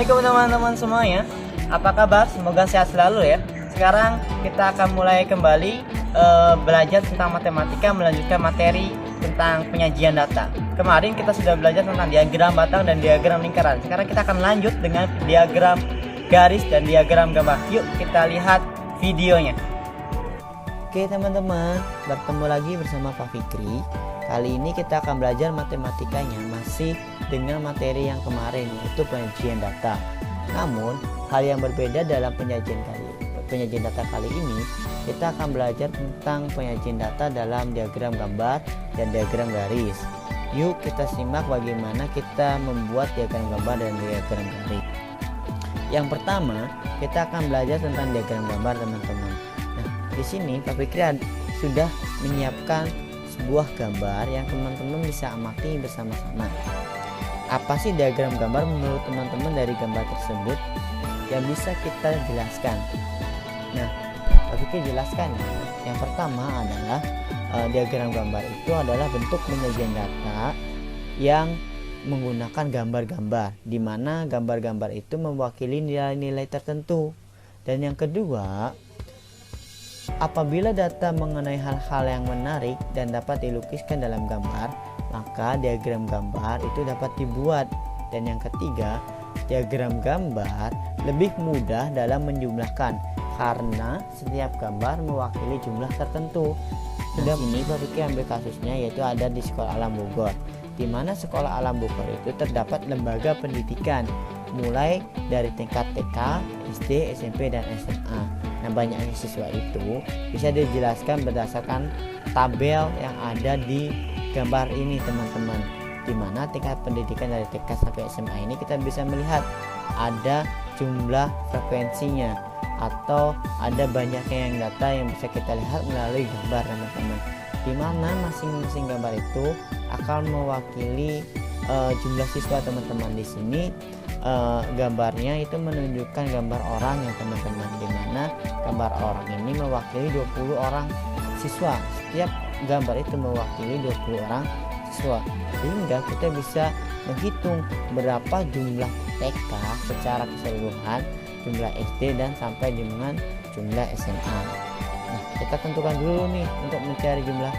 Assalamualaikum teman-teman semuanya. Apa kabar? Semoga sehat selalu ya. Sekarang kita akan mulai kembali belajar tentang matematika, melanjutkan materi tentang penyajian data. Kemarin kita sudah belajar tentang diagram batang dan diagram lingkaran. Sekarang kita akan lanjut dengan diagram garis dan diagram gambar. Yuk kita lihat videonya. Oke teman-teman, bertemu lagi bersama Pak Fikri. Kali ini kita akan belajar matematikanya masih dengan materi yang kemarin, yaitu penyajian data. Namun hal yang berbeda dalam penyajian data kali ini, kita akan belajar tentang penyajian data dalam diagram gambar dan diagram garis. Yuk kita simak bagaimana kita membuat diagram gambar dan diagram garis. Yang pertama, kita akan belajar tentang diagram gambar teman-teman. Nah, di sini Pak Fikri sudah menyiapkan sebuah gambar yang teman-teman bisa amati bersama-sama. Apa sih diagram gambar menurut teman-teman dari gambar tersebut yang bisa kita jelaskan? Nah, Pak Fikri jelaskan ya. Yang pertama adalah diagram gambar itu adalah bentuk penyajian data yang menggunakan gambar-gambar, di mana gambar-gambar itu mewakili nilai-nilai tertentu. Dan yang kedua, apabila data mengenai hal-hal yang menarik dan dapat dilukiskan dalam gambar, maka diagram gambar itu dapat dibuat. Dan yang ketiga, diagram gambar lebih mudah dalam menjumlahkan karena setiap gambar mewakili jumlah tertentu. Sudah ini Pak Fikri ambil kasusnya, yaitu ada di Sekolah Alam Bogor, di mana Sekolah Alam Bogor itu terdapat lembaga pendidikan mulai dari tingkat TK, SD, SMP, dan SMA. Nah, banyaknya siswa itu bisa dijelaskan berdasarkan tabel yang ada di gambar ini teman-teman, di mana tingkat pendidikan dari TK sampai SMA ini kita bisa melihat ada jumlah frekuensinya atau ada banyaknya yang data yang bisa kita lihat melalui gambar teman-teman, di mana masing-masing gambar itu akan mewakili jumlah siswa teman-teman. Di sini gambarnya itu menunjukkan gambar orang ya teman-teman, di mana gambar orang ini mewakili 20 orang siswa. Setiap gambar itu mewakili 20 orang siswa, sehingga kita bisa menghitung berapa jumlah TK secara keseluruhan, jumlah SD, dan sampai dengan jumlah SMA. Nah, kita tentukan dulu nih untuk mencari jumlah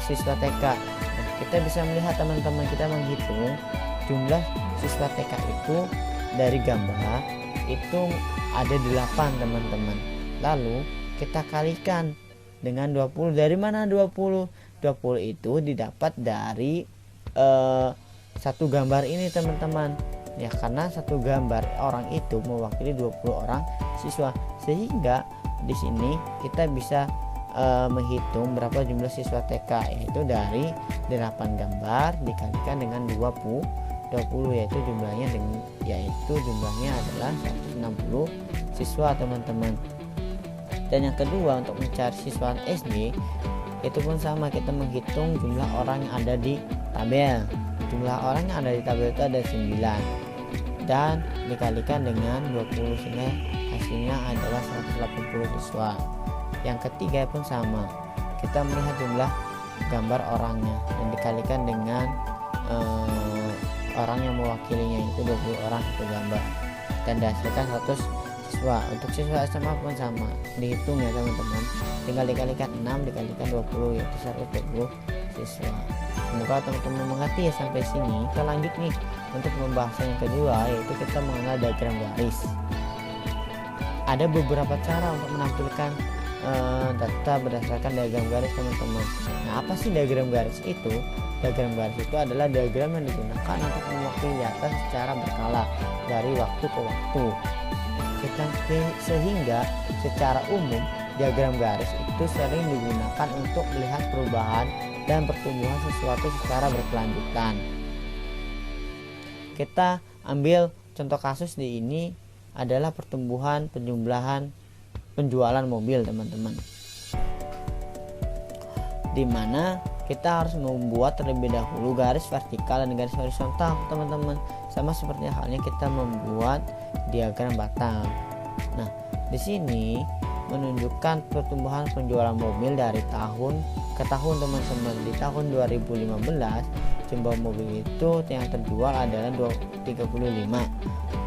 siswa TK. Nah, kita bisa melihat teman-teman, kita menghitung jumlah siswa TK itu dari gambar itu ada 8 teman-teman. Lalu kita kalikan dengan 20. Dari mana 20? 20 itu didapat dari satu gambar ini teman-teman. Ya, karena satu gambar orang itu mewakili 20 orang siswa, sehingga di sini kita bisa menghitung berapa jumlah siswa TK, yaitu dari 8 gambar dikalikan dengan 20, yaitu jumlahnya adalah 160 siswa teman-teman. Dan yang kedua, untuk mencari siswa SD itu pun sama, kita menghitung jumlah orang yang ada di tabel. Jumlah orang yang ada di tabel itu ada 9 dan dikalikan dengan 20, sehingga hasilnya adalah 180 siswa. Yang ketiga pun sama, kita melihat jumlah gambar orangnya dan dikalikan dengan orang yang mewakilinya, itu 20 orang satu gambar, dan dihasilkan 100 siswa. Untuk siswa SMA pun sama, dihitung ya teman-teman, tinggal dikalikan 6 dikalikan 20, yaitu 120 siswa. Semoga teman-teman mengerti ya sampai sini. Kita lanjut nih untuk pembahasan yang kedua, yaitu kita mengenal diagram garis. Ada beberapa cara untuk menampilkan data berdasarkan diagram garis teman-teman. Nah, apa sih diagram garis itu? Diagram garis itu adalah diagram yang digunakan untuk mewakili data secara berkala dari waktu ke waktu. Sehingga secara umum diagram garis itu sering digunakan untuk melihat perubahan dan pertumbuhan sesuatu secara berkelanjutan. Kita ambil contoh kasus di ini adalah pertumbuhan penjualan mobil teman-teman, di mana kita harus membuat terlebih dahulu garis vertikal dan garis horizontal teman-teman, sama seperti halnya kita membuat diagram batang. Nah, di sini menunjukkan pertumbuhan penjualan mobil dari tahun ke tahun teman-teman. Di tahun 2015 jumlah mobil itu yang terjual adalah 35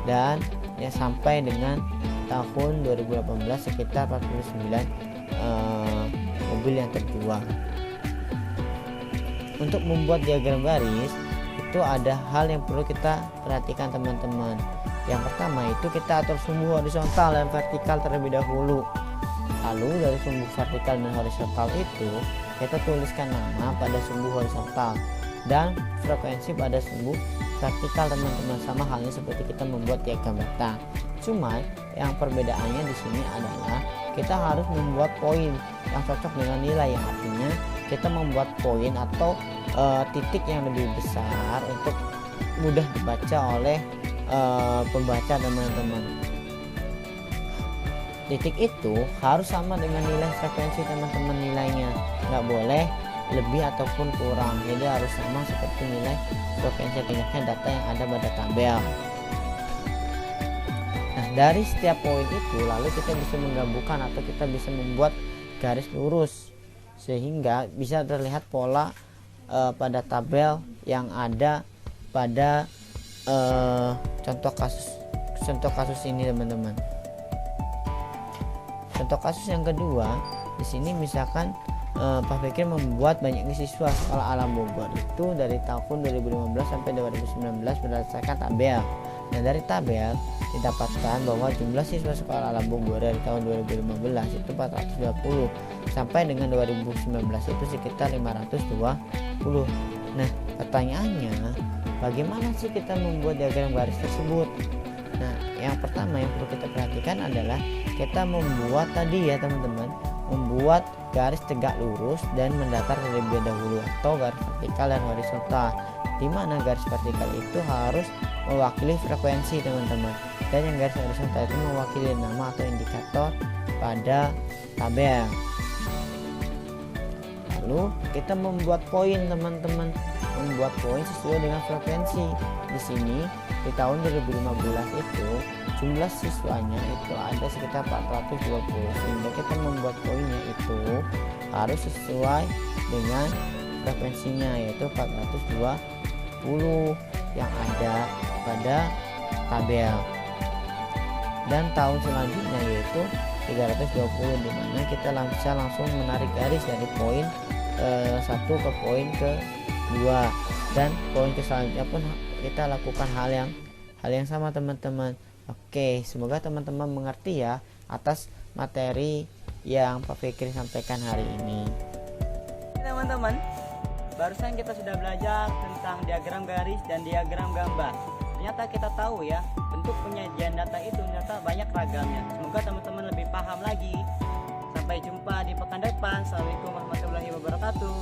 dan ya sampai dengan tahun 2018 sekitar 49 mobil yang terjual. Untuk membuat diagram garis itu ada hal yang perlu kita perhatikan teman-teman. Yang pertama itu kita atur sumbu horizontal dan vertikal terlebih dahulu. Lalu dari sumbu vertikal dan horizontal itu kita tuliskan nama pada sumbu horizontal dan frekuensi pada sumbu vertikal teman-teman, sama halnya seperti kita membuat diagram data. Cuma yang perbedaannya di sini adalah kita harus membuat poin yang cocok dengan nilai, yang artinya kita membuat poin atau titik yang lebih besar untuk mudah dibaca oleh pembaca teman-teman. Titik itu harus sama dengan nilai frekuensi teman-teman, nilainya nggak boleh lebih ataupun kurang, jadi harus sama seperti nilai frekuensi banyaknya data yang ada pada tabel. Nah, dari setiap poin itu lalu kita bisa menggabungkan atau kita bisa membuat garis lurus sehingga bisa terlihat pola pada tabel yang ada pada contoh kasus ini teman-teman. Contoh kasus yang kedua di sini misalkan Pak Fikri membuat banyaknya siswa sekolah Alam Bogor itu dari tahun 2015 sampai 2019 berdasarkan tabel. Nah, dari tabel didapatkan bahwa jumlah siswa sekolah Alam Bogor dari tahun 2015 itu 420 sampai dengan 2019 itu sekitar 520. Nah, pertanyaannya bagaimana sih kita membuat diagram garis tersebut? Nah, yang pertama yang perlu kita perhatikan adalah kita membuat tadi ya teman-teman, membuat garis tegak lurus dan mendatar terlebih dahulu atau garis vertikal dan horizontal, di mana garis vertikal itu harus mewakili frekuensi teman-teman, dan yang garis horizontal itu mewakili nama atau indikator pada tabel. Lalu kita membuat poin teman-teman, membuat poin sesuai dengan frekuensi. Di sini di tahun 2015 itu jumlah siswanya itu ada sekitar 420, sehingga kita membuat poinnya itu harus sesuai dengan frekuensinya, yaitu 420 yang ada pada tabel. Dan tahun selanjutnya yaitu 320, dimana kita bisa langsung menarik garis dari poin 1 ke poin ke 2, dan poin ke selanjutnya pun kita lakukan hal yang sama teman-teman. Oke, semoga teman-teman mengerti ya atas materi yang Pak Fikri sampaikan hari ini. Teman-teman, barusan kita sudah belajar tentang diagram garis dan diagram gambar. Ternyata kita tahu ya, bentuk penyajian data itu ternyata banyak ragamnya. Semoga teman-teman lebih paham lagi. Sampai jumpa di pekan depan. Assalamualaikum warahmatullahi wabarakatuh.